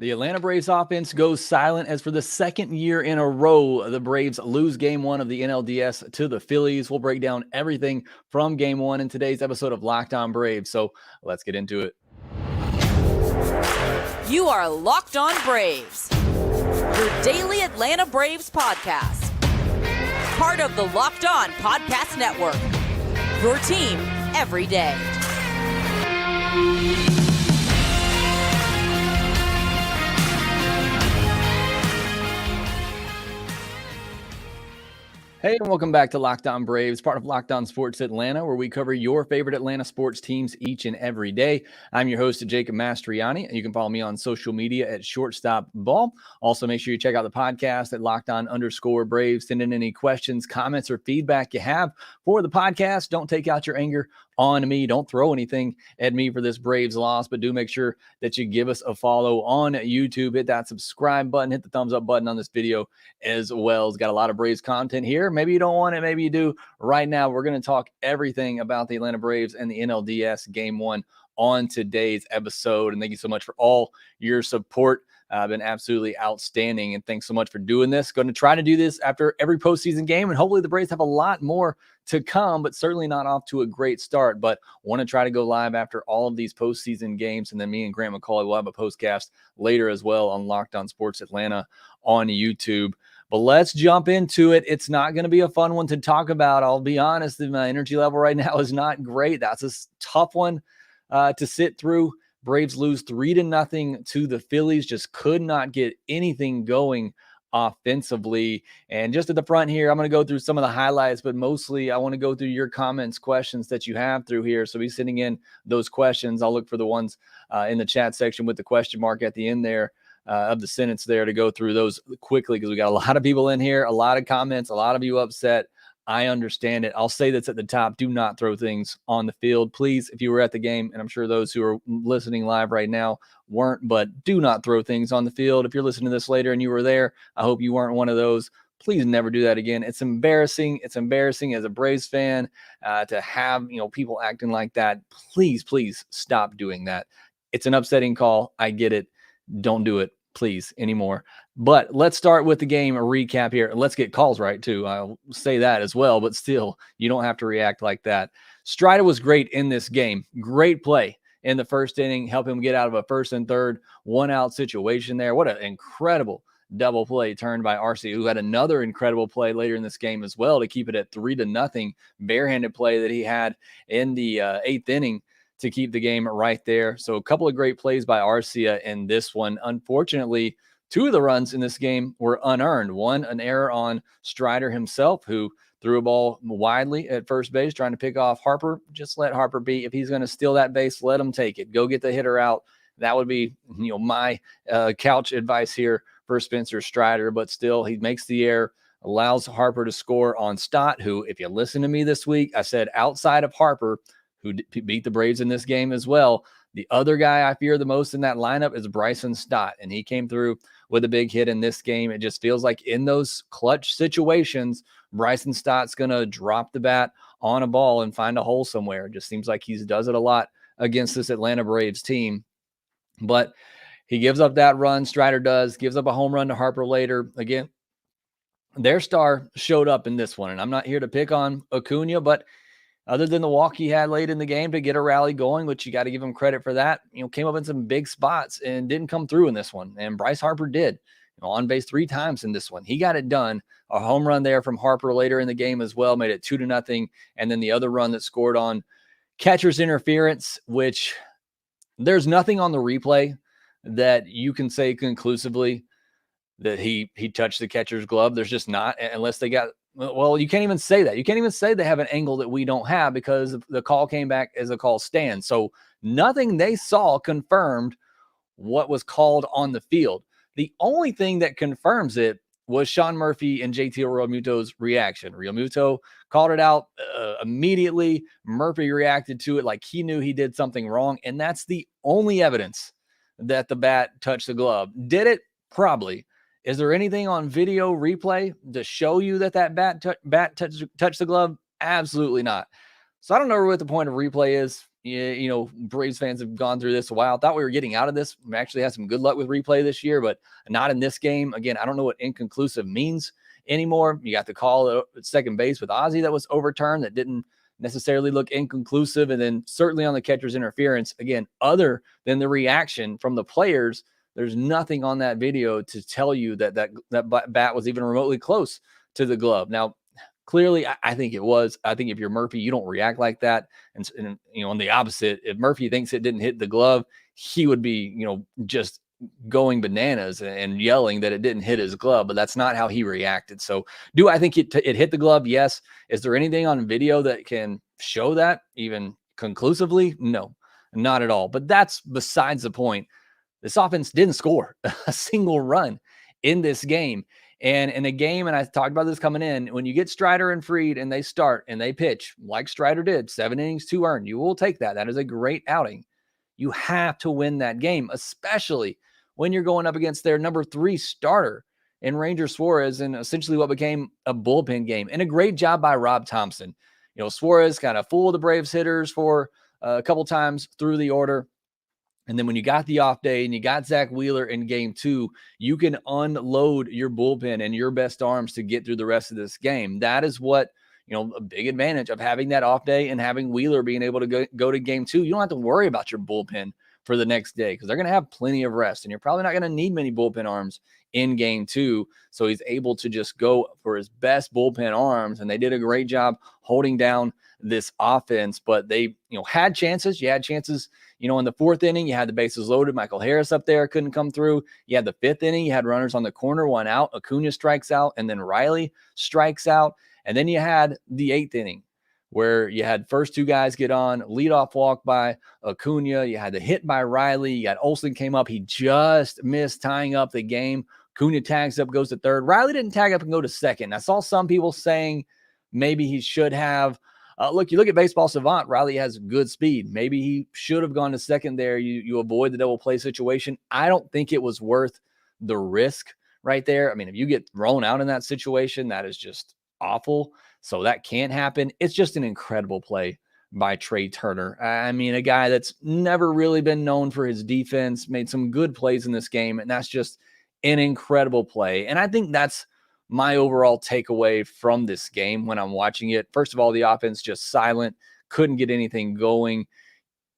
The Atlanta Braves offense goes silent as for the second year in a row, the Braves lose Game 1 of the NLDS to the Phillies. We'll break down everything from Game 1 in today's episode of Locked On Braves. So let's get into it. You are Locked On Braves, your daily Atlanta Braves podcast. Part of the Locked On Podcast Network, your team every day. Hey, and welcome back to Locked On Braves, part of Locked On Sports Atlanta, where we cover your favorite Atlanta sports teams each and every day. I'm your host, Jacob Mastriani, and you can follow me on social media at Shortstop Ball. Also, make sure you check out the podcast at LockedOn_Braves. Send in any questions, comments, or feedback you have for the podcast. Don't take out your anger on me. Don't throw anything at me for this Braves loss, but do make sure that you give us a follow on YouTube. Hit that subscribe button, hit the thumbs up button on this video as well. It's got a lot of Braves content here. Maybe you don't want it, maybe you do. Right now, we're going to talk everything about the Atlanta Braves and the NLDS Game 1 on today's episode. And thank you so much for all your support. Been absolutely outstanding, and thanks so much for doing this. Going to try to do this after every postseason game, and hopefully the Braves have a lot more to come, but certainly not off to a great start. But want to try to go live after all of these postseason games, and then me and Grant McCauley will have a postcast later as well on Locked On Sports Atlanta on YouTube. But let's jump into it. It's not going to be a fun one to talk about. I'll be honest, my energy level right now is not great. That's a tough one to sit through. Braves lose 3-0 to the Phillies. Just could not get anything going offensively. And just at the front here, I'm going to go through some of the highlights, but mostly I want to go through your comments, questions that you have through here. So be sending in those questions. I'll look for the ones in the chat section with the question mark at the end there of the sentence there to go through those quickly, because we got a lot of people in here, a lot of comments, a lot of you upset. I understand it. I'll say that's at the top. Do not throw things on the field. Please, if you were at the game, and I'm sure those who are listening live right now weren't, but do not throw things on the field. If you're listening to this later and you were there, I hope you weren't one of those. Please never do that again. It's embarrassing. It's embarrassing as a Braves fan to have, people acting like that. Please, please stop doing that. It's an upsetting call. I get it. Don't do it, please, anymore. But let's start with the game, a recap here. Let's get calls right, too. I'll say that as well, but still, you don't have to react like that. Strider was great in this game. Great play in the first inning, help him get out of a first and third one-out situation there. What an incredible double play turned by RC, who had another incredible play later in this game as well to keep it at 3-0, barehanded play that he had in the eighth inning to keep the game right there. So a couple of great plays by Arcia in this one. Unfortunately, two of the runs in this game were unearned. One, an error on Strider himself, who threw a ball widely at first base, trying to pick off Harper. Just let Harper be. If he's going to steal that base, let him take it. Go get the hitter out. That would be, my couch advice here for Spencer Strider. But still, he makes the error, allows Harper to score on Stott, who, if you listen to me this week, I said outside of Harper, who beat the Braves in this game as well, the other guy I fear the most in that lineup is Bryson Stott, and he came through with a big hit in this game. It just feels like in those clutch situations, Bryson Stott's going to drop the bat on a ball and find a hole somewhere. It just seems like he does it a lot against this Atlanta Braves team. But he gives up that run, Strider does, gives up a home run to Harper later. Again, their star showed up in this one, and I'm not here to pick on Acuna, but other than the walk he had late in the game to get a rally going, which you got to give him credit for that, came up in some big spots and didn't come through in this one. And Bryce Harper did, on base 3 times in this one. He got it done. A home run there from Harper later in the game as well, made it 2-0. And then the other run that scored on catcher's interference, which there's nothing on the replay that you can say conclusively that he touched the catcher's glove. There's just not, unless they got, well, you can't even say that. You can't even say they have an angle that we don't have, because the call came back as a call stand. So nothing they saw confirmed what was called on the field. The only thing that confirms it was Sean Murphy and JT Realmuto's reaction. Realmuto called it out immediately. Murphy reacted to it like he knew he did something wrong. And that's the only evidence that the bat touched the glove. Did it? Probably. Is there anything on video replay to show you that bat touched the glove? Absolutely not. So I don't know what the point of replay is. Braves fans have gone through this a while. Thought we were getting out of this. We actually had some good luck with replay this year, but not in this game. Again, I don't know what inconclusive means anymore. You got the call at second base with Ozzie that was overturned that didn't necessarily look inconclusive. And then certainly on the catcher's interference, again, other than the reaction from the players, there's nothing on that video to tell you that bat was even remotely close to the glove. Now, clearly, I think it was. I think if you're Murphy, you don't react like that. And on the opposite, if Murphy thinks it didn't hit the glove, he would be, just going bananas and yelling that it didn't hit his glove, but that's not how he reacted. So do I think it hit the glove? Yes. Is there anything on video that can show that even conclusively? No, not at all. But that's besides the point. This offense didn't score a single run in this game. And in a game, and I talked about this coming in, when you get Strider and Fried and they start and they pitch like Strider did, 7 innings, 2 earned, you will take that. That is a great outing. You have to win that game, especially when you're going up against their number 3 starter in Ranger Suarez in essentially what became a bullpen game. And a great job by Rob Thompson. Suarez kind of fooled the Braves hitters for a couple times through the order. And then when you got the off day and you got Zach Wheeler in game 2, you can unload your bullpen and your best arms to get through the rest of this game. That is what, a big advantage of having that off day and having Wheeler being able to go to game 2. You don't have to worry about your bullpen for the next day because they're going to have plenty of rest and you're probably not going to need many bullpen arms in game 2. So he's able to just go for his best bullpen arms. And they did a great job holding down this offense, but they, had chances. You had chances, in the 4th inning, you had the bases loaded. Michael Harris up there couldn't come through. You had the 5th inning, you had runners on the corner, 1 out. Acuna strikes out, and then Riley strikes out. And then you had the 8th inning where you had first 2 guys get on, leadoff walk by Acuna. You had the hit by Riley. You got Olsen came up. He just missed tying up the game. Acuna tags up, goes to 3rd. Riley didn't tag up and go to 2nd. I saw some people saying maybe he should have. Look, you look at Baseball Savant, Riley has good speed. Maybe he should have gone to 2nd there. You avoid the double play situation. I don't think it was worth the risk right there. I mean, if you get thrown out in that situation, that is just awful. So that can't happen. It's just an incredible play by Trey Turner. I mean, a guy that's never really been known for his defense, made some good plays in this game, and that's just an incredible play. And I think that's my overall takeaway from this game when I'm watching it. First of all, the offense just silent, couldn't get anything going.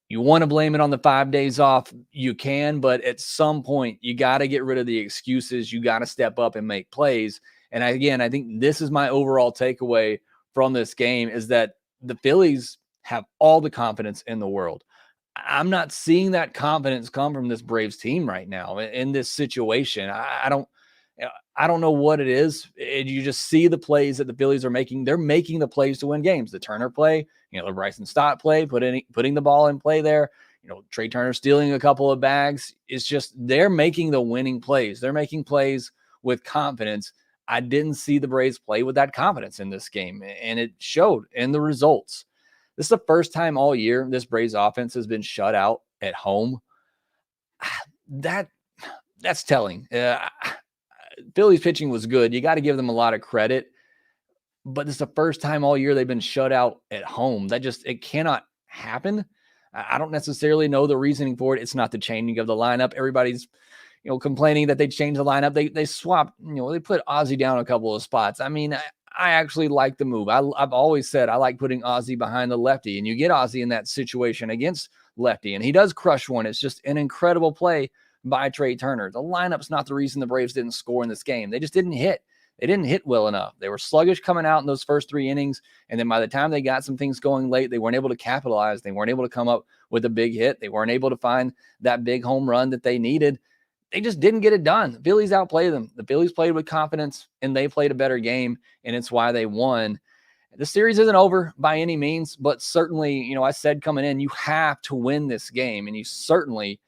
You want to blame it on the 5 days off, you can, but at some point you got to get rid of the excuses. You got to step up and make plays. And I think this is my overall takeaway from this game is that the Phillies have all the confidence in the world. I'm not seeing that confidence come from this Braves team right now in this situation. I don't know what it is. You just see the plays that the Phillies are making. They're making the plays to win games. The Turner play, the Bryson Stott play, putting the ball in play there. Trey Turner stealing a couple of bags. It's just they're making the winning plays. They're making plays with confidence. I didn't see the Braves play with that confidence in this game, and it showed in the results. This is the first time all year this Braves offense has been shut out at home. That's telling. Phillies pitching was good. You got to give them a lot of credit, but this is the first time all year they've been shut out at home. It cannot happen. I don't necessarily know the reasoning for it. It's not the changing of the lineup. Everybody's, complaining that they changed the lineup. They swapped, they put Ozzie down a couple of spots. I mean, I actually like the move. I've always said I like putting Ozzie behind the lefty, and you get Ozzie in that situation against lefty, and he does crush one. It's just an incredible play by Trey Turner. The lineup's not the reason the Braves didn't score in this game. They just didn't hit. They didn't hit well enough. They were sluggish coming out in those first 3 innings, and then by the time they got some things going late, they weren't able to capitalize. They weren't able to come up with a big hit. They weren't able to find that big home run that they needed. They just didn't get it done. The Phillies outplayed them. The Phillies played with confidence, and they played a better game, and it's why they won. The series isn't over by any means, but certainly, I said coming in, you have to win this game, and you certainly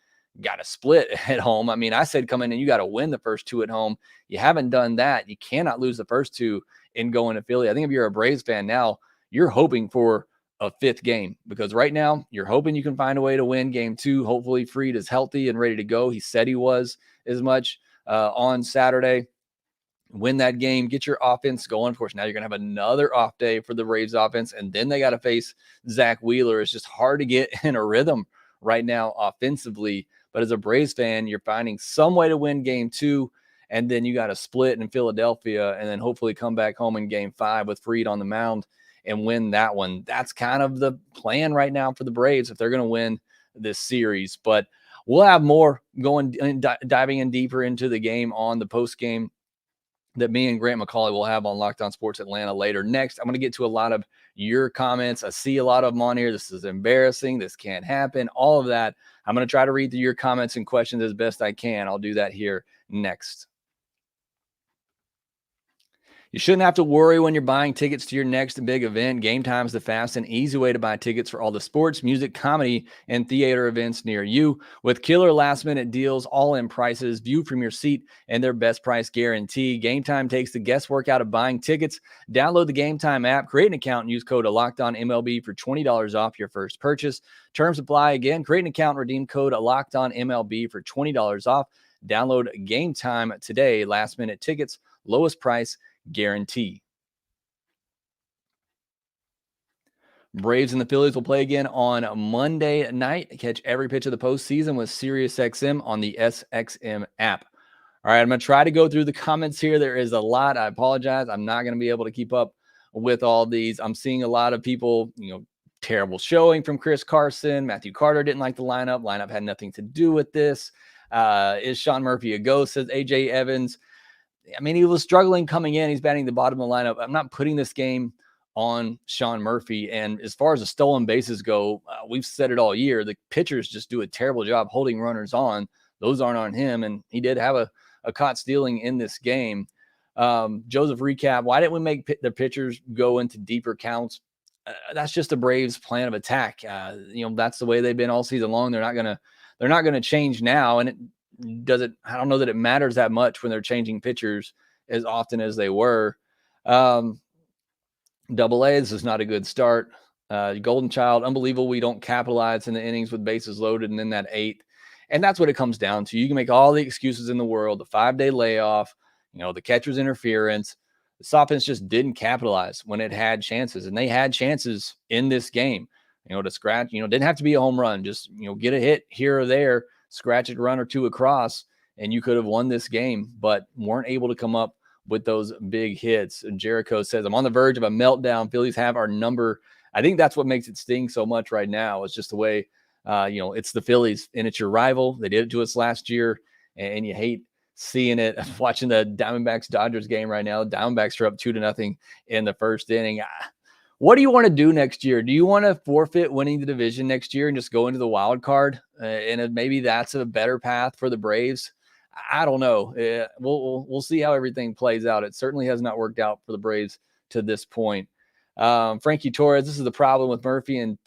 got to split at home. I mean, I said coming in, you got to win the first 2 at home. You haven't done that. You cannot lose the first 2 in going to Philly. I think if you're a Braves fan now, you're hoping for a 5th game because right now you're hoping you can find a way to win game 2. Hopefully Fried is healthy and ready to go. He said he was as much on Saturday. win that game, get your offense going. Of course, now you're going to have another off day for the Braves offense, and then they got to face Zach Wheeler. It's just hard to get in a rhythm right now offensively. But as a Braves fan, you're finding some way to win game 2, and then you got to split in Philadelphia and then hopefully come back home in game 5 with Fried on the mound and win that one. That's kind of the plan right now for the Braves if they're going to win this series. But we'll have more diving in deeper into the game on the post game that me and Grant McCauley will have on Locked On Sports Atlanta later. Next, I'm going to get to a lot of your comments. I see a lot of them on here. This is embarrassing. This can't happen. All of that. I'm going to try to read through your comments and questions as best I can. I'll do that here next. You shouldn't have to worry when you're buying tickets to your next big event. Gametime is the fast and easy way to buy tickets for all the sports, music, comedy, and theater events near you. With killer last-minute deals, all-in prices, view from your seat, and their best price guarantee, Gametime takes the guesswork out of buying tickets. Download the Gametime app, create an account, and use code LOCKEDONMLB for $20 off your first purchase. Terms apply. Again, create an account and redeem code LOCKEDONMLB for $20 off. Download Gametime today. Last-minute tickets, lowest price guarantee. Braves and the Phillies will play again on Monday night. Catch every pitch of the postseason with SiriusXM on the SXM app. All right, I'm going to try to go through the comments here. There is a lot. I apologize. I'm not going to be able to keep up with all these. I'm seeing a lot of people, terrible showing from Chris Carson. Matthew Carter didn't like the lineup. Lineup had nothing to do with this. Is Sean Murphy a ghost, says AJ Evans. I mean, he was struggling coming in. He's batting the bottom of the lineup. I'm not putting this game on Sean Murphy. And as far as the stolen bases go, we've said it all year. The pitchers just do a terrible job holding runners on. Those aren't on him. And he did have a caught stealing in this game. Joseph Recap, why didn't we make the pitchers go into deeper counts? That's just the Braves' plan of attack. That's the way they've been all season long. They're not gonna change now. And I don't know that it matters that much when they're changing pitchers as often as they were. Double A, this is not a good start. Golden Child, unbelievable. We don't capitalize in the innings with bases loaded and then that 8th. And that's what it comes down to. You can make all the excuses in the world, the 5-day layoff, the catcher's interference. The offense just didn't capitalize when it had chances. And they had chances in this game, to scratch, didn't have to be a home run. Just, get a hit here or there, scratch it, run or 2 across, and you could have won this game, but weren't able to come up with those big hits. And Jericho says, I'm on the verge of a meltdown. Phillies have our number. I think that's what makes it sting so much right now. It's just the way, it's the Phillies and it's your rival. They did it to us last year, and you hate seeing it. I'm watching the Diamondbacks-Dodgers game right now. The Diamondbacks are up 2-0 in the first inning. What do you want to do next year? Do you want to forfeit winning the division next year and just go into the wild card? And maybe that's a better path for the Braves. I don't know. We'll see how everything plays out. It certainly has not worked out for the Braves to this point. Frankie Torres, this is the problem with Murphy and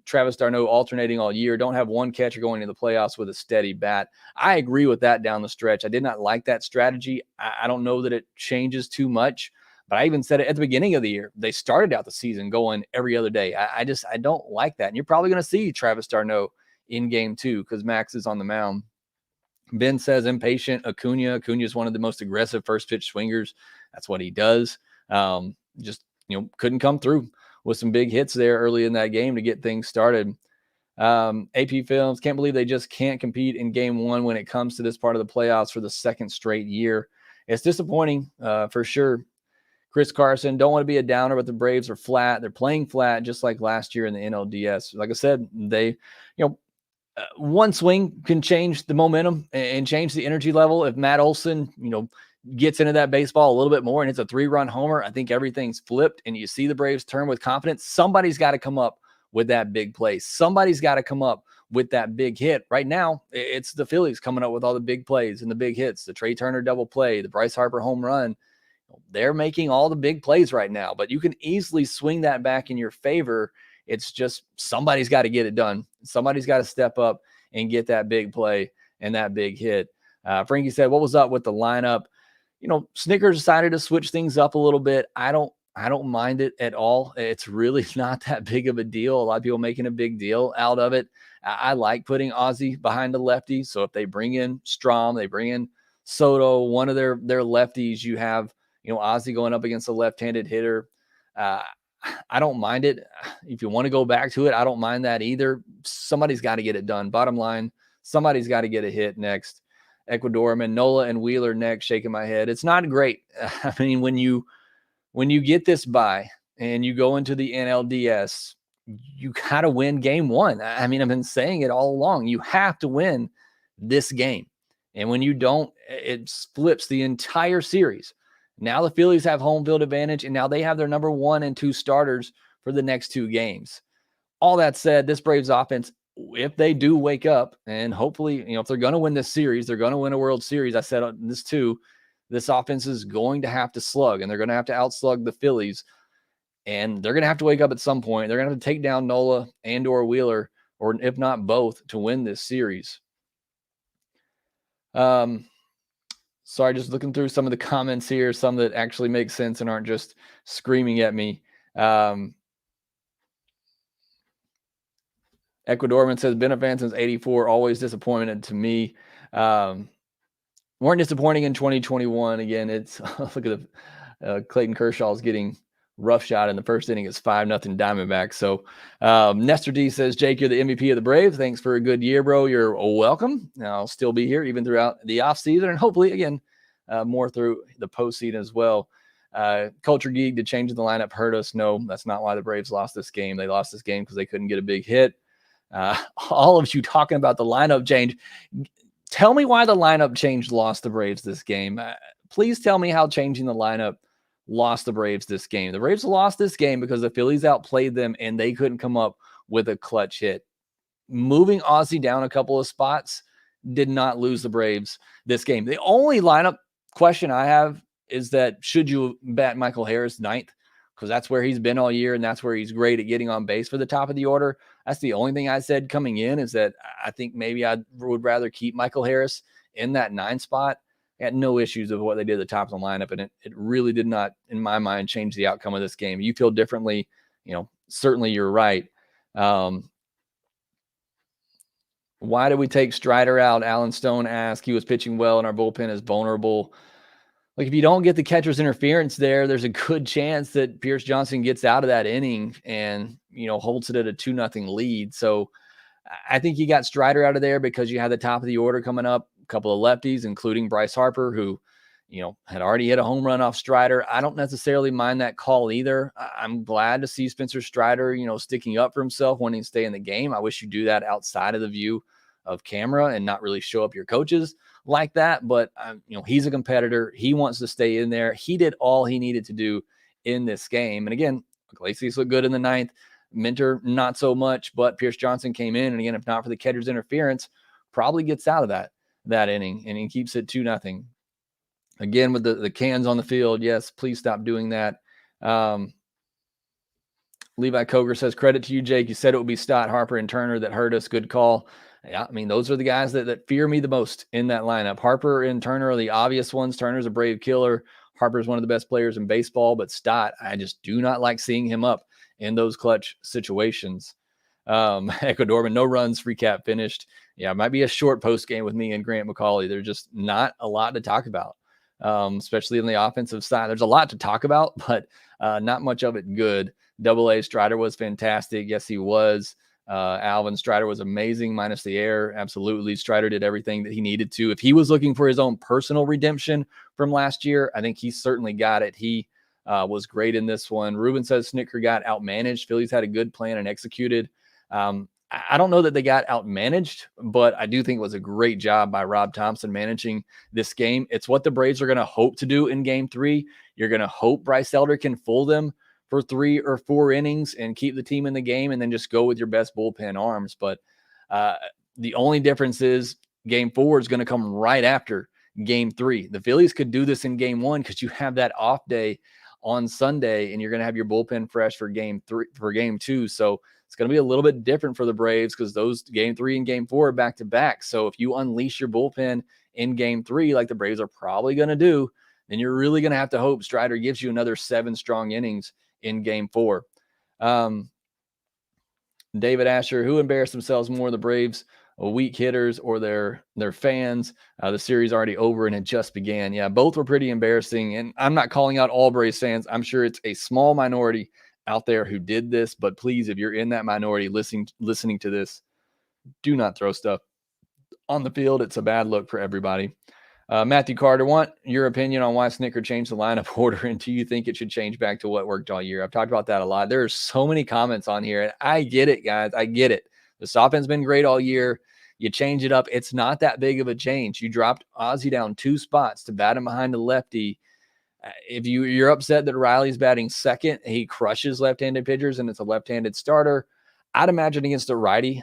Travis d'Arnaud alternating all year. Don't have one catcher going into the playoffs with a steady bat. I agree with that down the stretch. I did not like that strategy. I don't know that it changes too much. But I even said it at the beginning of the year. They started out the season going every other day. I don't like that. And you're probably going to see Travis d'Arnaud in game 2 because Max is on the mound. Ben says impatient Acuna. Acuna is one of the most aggressive first pitch swingers. That's what he does. Couldn't come through with some big hits there early in that game to get things started. AP Films, can't believe they just can't compete in game 1 when it comes to this part of the playoffs for the second straight year. It's disappointing for sure. Chris Carson, don't want to be a downer, but the Braves are flat. They're playing flat just like last year in the NLDS. Like I said, they, one swing can change the momentum and change the energy level. If Matt Olson, gets into that baseball a little bit more and it's a 3-run homer, I think everything's flipped and you see the Braves turn with confidence. Somebody's got to come up with that big play. Somebody's got to come up with that big hit. Right now, it's the Phillies coming up with all the big plays and the big hits, the Trey Turner double play, the Bryce Harper home run. They're making all the big plays right now, but you can easily swing that back in your favor. It's just somebody's got to get it done. Somebody's got to step up and get that big play and that big hit. Frankie said, what was up with the lineup? Snickers decided to switch things up a little bit. I don't mind it at all. It's really not that big of a deal. A lot of people making a big deal out of it. I like putting Ozzie behind the lefty. So if they bring in Strom, they bring in Soto, one of their lefties. You have, Ozzie going up against a left-handed hitter. I don't mind it. If you want to go back to it, I don't mind that either. Somebody's got to get it done. Bottom line, somebody's got to get a hit next. Ecuadorman, Nola, and Wheeler next. Shaking my head. It's not great. I mean, when you get this bye and you go into the NLDS, you got to win game one. I mean, I've been saying it all along. You have to win this game. And when you don't, it flips the entire series. Now the Phillies have home field advantage, and now they have their number 1 and 2 starters for the next 2 games. All that said, this Braves offense, if they do wake up, and hopefully, if they're going to win this series, they're going to win a World Series. I said this too. This offense is going to have to slug, and they're going to have to outslug the Phillies. And they're going to have to wake up at some point. They're going to have to take down Nola and or Wheeler, or if not both, to win this series. Sorry, just looking through some of the comments here, some that actually make sense and aren't just screaming at me. Ecuadorman says, been a fan since 84, always disappointed to me. Weren't disappointing in 2021. Again, it's look at the Clayton Kershaw's getting rough shot in the first inning. It's 5-0 Diamondbacks. So Nestor D says, Jake, you're the MVP of the Braves. Thanks for a good year, bro. You're welcome. I'll still be here even throughout the offseason, and hopefully, again, more through the postseason as well. Culture Geek, did changing the lineup hurt us? No, that's not why the Braves lost this game. They lost this game because they couldn't get a big hit. All of you talking about the lineup change. Tell me why the lineup change lost the Braves this game. Please tell me how changing the lineup lost the Braves this game. The Braves lost this game because the Phillies outplayed them and they couldn't come up with a clutch hit. Moving Ozzie down a couple of spots did not lose the Braves this game. The only lineup question I have is that should you bat Michael Harris ninth? Because that's where he's been all year, and that's where he's great at getting on base for the top of the order. That's the only thing I said coming in, is that I think maybe I would rather keep Michael Harris in that 9 spot. I had no issues with what they did at the top of the lineup, and it really did not, in my mind, change the outcome of this game. You feel differently, certainly you're right. Why did we take Strider out? Alan Stone asked. He was pitching well, and our bullpen is vulnerable. Like, if you don't get the catcher's interference there's a good chance that Pierce Johnson gets out of that inning and, holds it at a 2-0 lead. So I think you got Strider out of there because you had the top of the order coming up, a couple of lefties, including Bryce Harper, who, had already hit a home run off Strider. I don't necessarily mind that call either. I'm glad to see Spencer Strider, sticking up for himself, wanting to stay in the game. I wish you do that outside of the view of camera and not really show up your coaches like that. But, he's a competitor. He wants to stay in there. He did all he needed to do in this game. And again, Iglesias looked good in the 9th. Minter, not so much, but Pierce Johnson came in. And again, if not for the catcher's interference, probably gets out of that inning, and he keeps it 2-0. Again, with the cans on the field. Yes, please stop doing that. Levi Koger says, credit to you, Jake. You said it would be Stott, Harper, and Turner that hurt us. Good call. Yeah, I mean, those are the guys that fear me the most in that lineup. Harper and Turner are the obvious ones. Turner's a brave killer. Harper's one of the best players in baseball, but Stott, I just do not like seeing him up in those clutch situations. Ecuadorman, no runs, recap finished. Yeah, it might be a short post game with me and Grant McCauley. There's just not a lot to talk about, especially in the offensive side. There's a lot to talk about, but not much of it good. AA Strider was fantastic. Yes, he was. Alvin Strider was amazing, minus the air. Absolutely. Strider did everything that he needed to. If he was looking for his own personal redemption from last year, I think he certainly got it. He was great in this one. Ruben says Snicker got outmanaged. Phillies had a good plan and executed. I don't know that they got outmanaged, but I do think it was a great job by Rob Thompson managing this game. It's what the Braves are going to hope to do in game 3. You're going to hope Bryce Elder can fool them for 3 or 4 innings and keep the team in the game, and then just go with your best bullpen arms. But the only difference is game 4 is going to come right after game 3. The Phillies could do this in game 1 because you have that off day on Sunday, and you're going to have your bullpen fresh for game 2. So it's going to be a little bit different for the Braves because those game 3 and game 4 are back to back. So if you unleash your bullpen in game 3, like the Braves are probably going to do, then you're really going to have to hope Strider gives you another 7 strong innings in game 4. David Asher, who embarrassed themselves more, the Braves weak hitters or their fans. The series already over and it just began. Yeah, both were pretty embarrassing. And I'm not calling out all Braves fans. I'm sure it's a small minority out there who did this. But please, if you're in that minority listening to this, do not throw stuff on the field. It's a bad look for everybody. Matthew Carter, want your opinion on why Snitker changed the lineup order, and do you think it should change back to what worked all year? I've talked about that a lot. There are so many comments on here, and I get it, guys. I get it. This offense has been great all year. You change it up. It's not that big of a change. You dropped Ozzie down 2 spots to bat him behind the lefty. If you're upset that Riley's batting second, he crushes left-handed pitchers, and it's a left-handed starter. I'd imagine against a righty,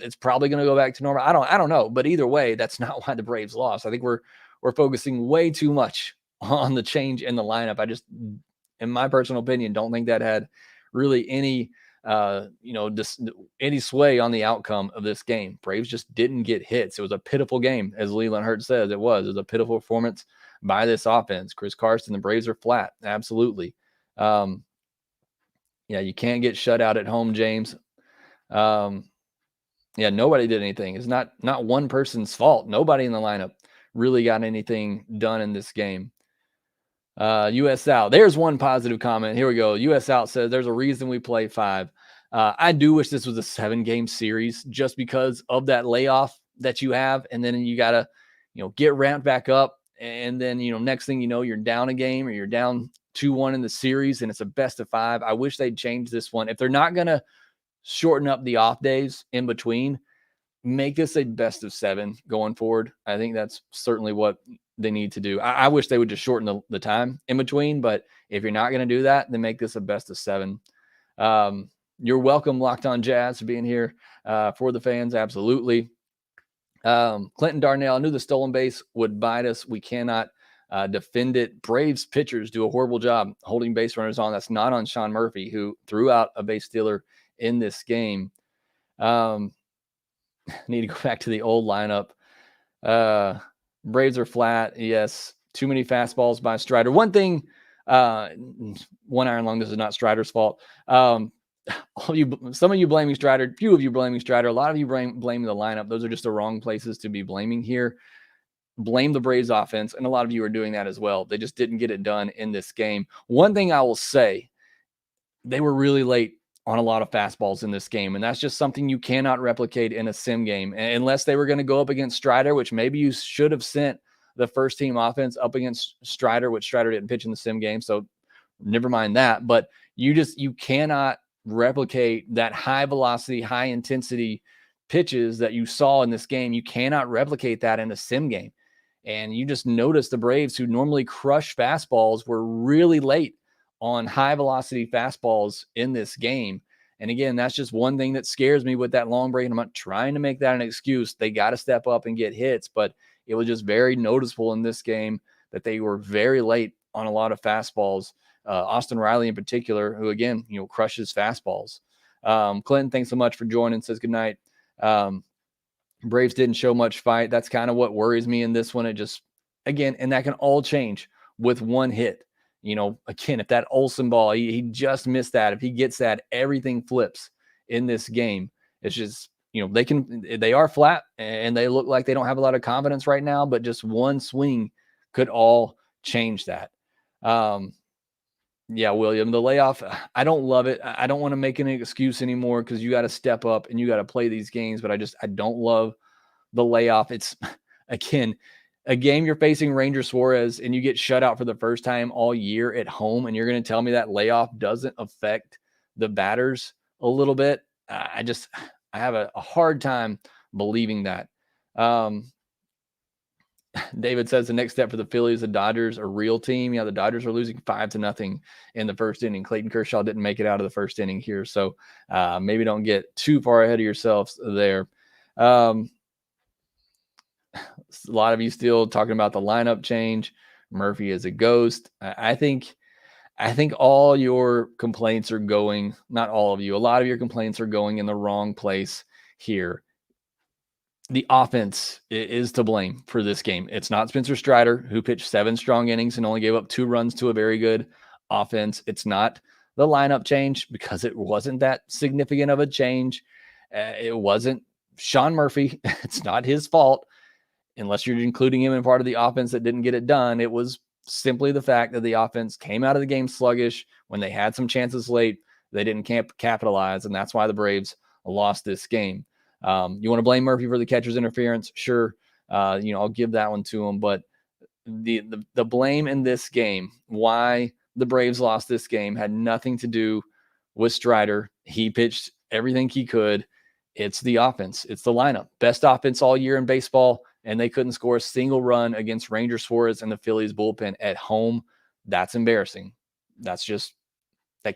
it's probably going to go back to normal. I don't know, but either way, that's not why the Braves lost. I think we're focusing way too much on the change in the lineup. I just, in my personal opinion, don't think that had really any any sway on the outcome of this game. Braves just didn't get hits. It was a pitiful game, as Leland Hurts says. It was a pitiful performance by this offense. Chris Carson, the Braves are flat. Absolutely. Yeah, you can't get shut out at home, James. Yeah, nobody did anything. It's not one person's fault. Nobody in the lineup really got anything done in this game. US Out. There's one positive comment. Here we go. US Out says there's a reason we play 5. I do wish this was a 7-game series just because of that layoff that you have. And then you got to, get ramped back up. And then, next thing you know, you're down a game or you're down 2-1 in the series and it's a best of 5. I wish they'd change this one. If they're not going to shorten up the off days in between, make this a best of 7 going forward. I think that's certainly what they need to do. I wish they would just shorten the time in between, but if you're not going to do that, then make this a best of 7. You're welcome, Locked On Jazz, for being here for the fans. Absolutely. Clinton Darnell, I knew the stolen base would bite us. We cannot defend it. Braves pitchers do a horrible job holding base runners on. That's not on Sean Murphy, who threw out a base stealer in this game. Need to go back to the old lineup. Braves are flat. Yes. Too many fastballs by Strider. One thing, one iron long, this is not Strider's fault. Some of you blaming Strider, few of you blaming Strider, a lot of you blaming the lineup. Those are just the wrong places to be blaming here. Blame the Braves offense, and a lot of you are doing that as well. They just didn't get it done in this game. One thing I will say, they were really late on a lot of fastballs in this game, and that's just something you cannot replicate in a sim game unless they were going to go up against Strider, which maybe you should have sent the first team offense up against Strider, which Strider didn't pitch in the sim game, so never mind that. But you cannot replicate that high velocity, high intensity pitches that you saw in this game. You cannot replicate that in a sim game. And you just notice the Braves, who normally crush fastballs, were really late on high velocity fastballs in this game. And again, that's just one thing that scares me with that long break. And I'm not trying to make that an excuse. They got to step up and get hits, but it was just very noticeable in this game that they were very late on a lot of fastballs. Austin Riley in particular, who again, crushes fastballs. Clinton, thanks so much for joining. Says good night. Braves didn't show much fight. That's kind of what worries me in this one. It just, again, and that can all change with one hit. Again, if that Olsen ball, he just missed that. If he gets that, everything flips in this game. It's just, they are flat and they look like they don't have a lot of confidence right now, but just one swing could all change that. Yeah, William, the layoff, I don't love it. I don't want to make an excuse anymore because you got to step up and you got to play these games, but I don't love the layoff. It's, again, a game you're facing Ranger Suarez and you get shut out for the first time all year at home, and you're going to tell me that layoff doesn't affect the batters a little bit. I have a hard time believing that. David says the next step for the Phillies, the Dodgers, a real team. Yeah, the Dodgers are losing 5-0 in the first inning. Clayton Kershaw didn't make it out of the first inning here, so maybe don't get too far ahead of yourselves there. A lot of you still talking about the lineup change. Murphy is a ghost. I think all your complaints are going, not all of you, a lot of your complaints are going in the wrong place here. The offense is to blame for this game. It's not Spencer Strider, who pitched 7 strong innings and only gave up 2 runs to a very good offense. It's not the lineup change because it wasn't that significant of a change. It wasn't Sean Murphy, it's not his fault unless you're including him in part of the offense that didn't get it done. It was simply the fact that the offense came out of the game sluggish. When they had some chances late, they didn't capitalize, and that's why the Braves lost this game. You want to blame Murphy for the catcher's interference? Sure. I'll give that one to him, but the blame in this game, why the Braves lost this game, had nothing to do with Strider. He pitched everything he could. It's the offense. It's the lineup. Best offense all year in baseball, and they couldn't score a single run against Ranger Suarez and the Phillies bullpen at home. That's embarrassing. That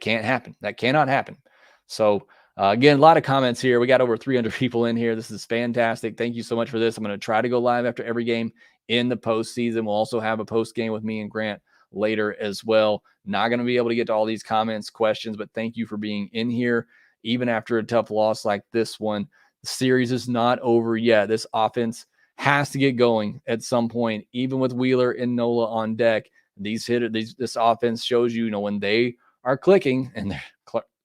can't happen. That cannot happen. So, again, a lot of comments here. We got over 300 people in here. This is fantastic. Thank you so much for this. I'm going to try to go live after every game in the postseason. We'll also have a post game with me and Grant later as well. Not going to be able to get to all these comments, questions, but thank you for being in here. Even after a tough loss like this one, the series is not over yet. This offense has to get going at some point, even with Wheeler and Nola on deck. This offense shows you, when they are clicking, and they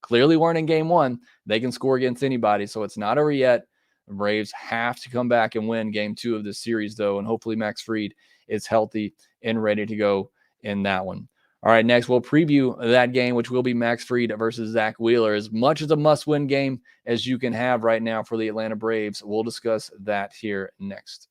clearly weren't in game one, they can score against anybody. So it's not over yet. The Braves have to come back and win game 2 of this series, though, and hopefully Max Fried is healthy and ready to go in that one. All right, next we'll preview that game, which will be Max Fried versus Zach Wheeler. As much as a must-win game as you can have right now for the Atlanta Braves, we'll discuss that here next.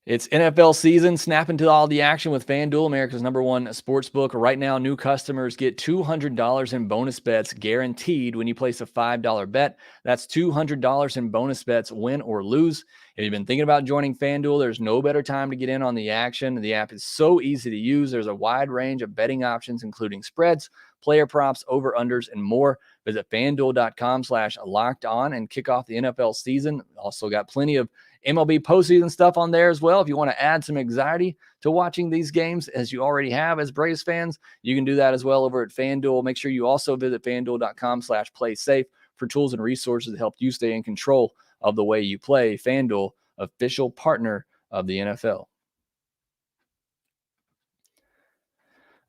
It's NFL season. Snap into all the action with FanDuel, America's #1 sportsbook. Right now, new customers get $200 in bonus bets guaranteed when you place a $5 bet. That's $200 in bonus bets, win or lose. If you've been thinking about joining FanDuel, there's no better time to get in on the action. The app is so easy to use. There's a wide range of betting options, including spreads, player props, over-unders, and more. Visit FanDuel.com/locked-on and kick off the NFL season. Also got plenty of MLB postseason stuff on there as well. If you want to add some anxiety to watching these games, as you already have as Braves fans, you can do that as well over at FanDuel. Make sure you also visit FanDuel.com/playsafe for tools and resources to help you stay in control of the way you play. FanDuel, official partner of the NFL.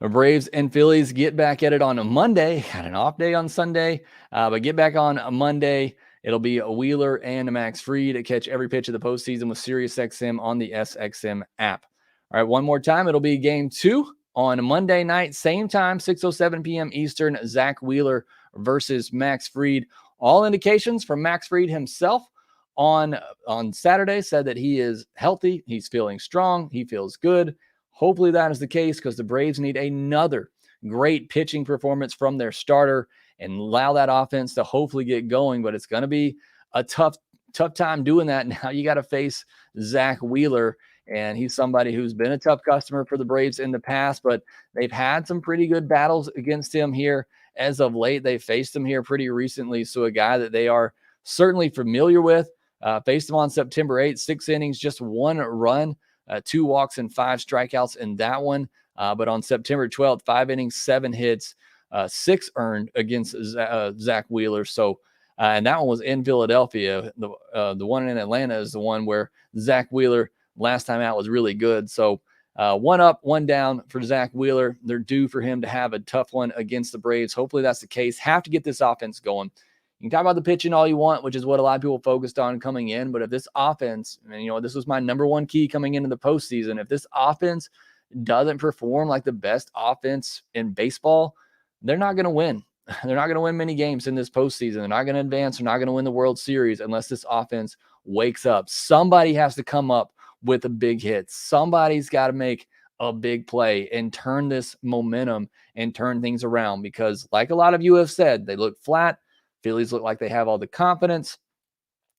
The Braves and Phillies get back at it on a Monday. Had an off day on Sunday, but get back on a Monday. It'll be a Wheeler and a Max Fried to catch every pitch of the postseason with SiriusXM on the SXM app. All right, one more time. It'll be game 2 on a Monday night, same time, 6:07 p.m. Eastern. Zach Wheeler versus Max Fried. All indications from Max Fried himself on Saturday said that he is healthy. He's feeling strong. He feels good. Hopefully that is the case, because the Braves need another great pitching performance from their starter and allow that offense to hopefully get going. But it's going to be a tough time doing that. Now you got to face Zach Wheeler, and he's somebody who's been a tough customer for the Braves in the past, but they've had some pretty good battles against him here as of late. They faced him here pretty recently, so a guy that they are certainly familiar with. Faced him on September 8th, 6 innings, just 1 run, 2 walks and 5 strikeouts in that one. But on September 12th, 5 innings, 7 hits, 6 earned against Zach Wheeler. So, and that one was in Philadelphia. The one in Atlanta is the one where Zach Wheeler last time out was really good. So 1 up, 1 down for Zach Wheeler. They're due for him to have a tough one against the Braves. Hopefully that's the case. Have to get this offense going. You can talk about the pitching all you want, which is what a lot of people focused on coming in. But if this offense, and this was my #1 key coming into the postseason, if this offense doesn't perform like the best offense in baseball, they're not going to win. They're not going to win many games in this postseason. They're not going to advance. They're not going to win the World Series unless this offense wakes up. Somebody has to come up with a big hit. Somebody's got to make a big play and turn this momentum and turn things around, because like a lot of you have said, they look flat. Phillies look like they have all the confidence,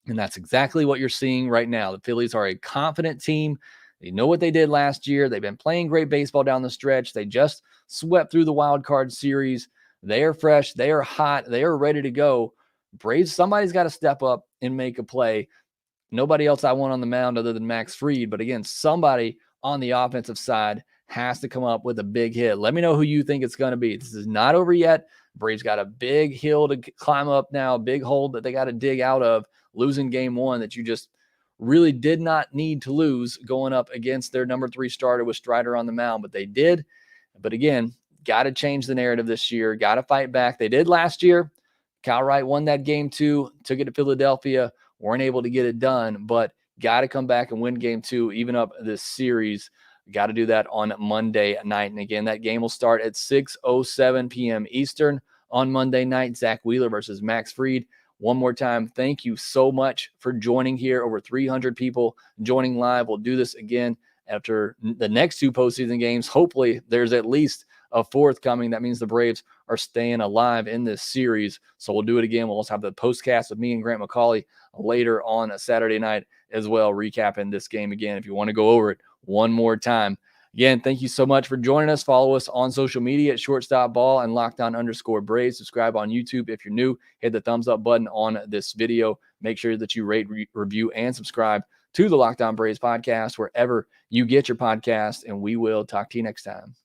and that's exactly what you're seeing right now. The Phillies are a confident team. They know what they did last year. They've been playing great baseball down the stretch. They just swept through the wild card series. They are fresh. They are hot. They are ready to go. Braves, somebody's got to step up and make a play. Nobody else I want on the mound other than Max Fried. But again, somebody on the offensive side has to come up with a big hit. Let me know who you think it's going to be. This is not over yet. Braves got a big hill to climb up now, a big hole that they got to dig out of, losing game 1 that you just really did not need to lose, going up against their #3 starter with Strider on the mound, but they did. But again, got to change the narrative this year, got to fight back. They did last year. Kyle Wright won that game 2, took it to Philadelphia, weren't able to get it done, but got to come back and win game 2, even up this series. Got to do that on Monday night. And again, that game will start at 6:07 p.m. Eastern on Monday night. Zach Wheeler versus Max Fried. One more time, thank you so much for joining here. Over 300 people joining live. We'll do this again after the next 2 postseason games. Hopefully, there's at least a 4th coming. That means the Braves are staying alive in this series. So we'll do it again. We'll also have the postcast with me and Grant McCauley later on a Saturday night as well, recapping this game again if you want to go over it one more time. Again, thank you so much for joining us. Follow us on social media at Shortstop Ball and _Braves. Subscribe on YouTube if you're new. Hit the thumbs up button on this video. Make sure that you rate, review, and subscribe to the Locked On Braves podcast wherever you get your podcast, and we will talk to you next time.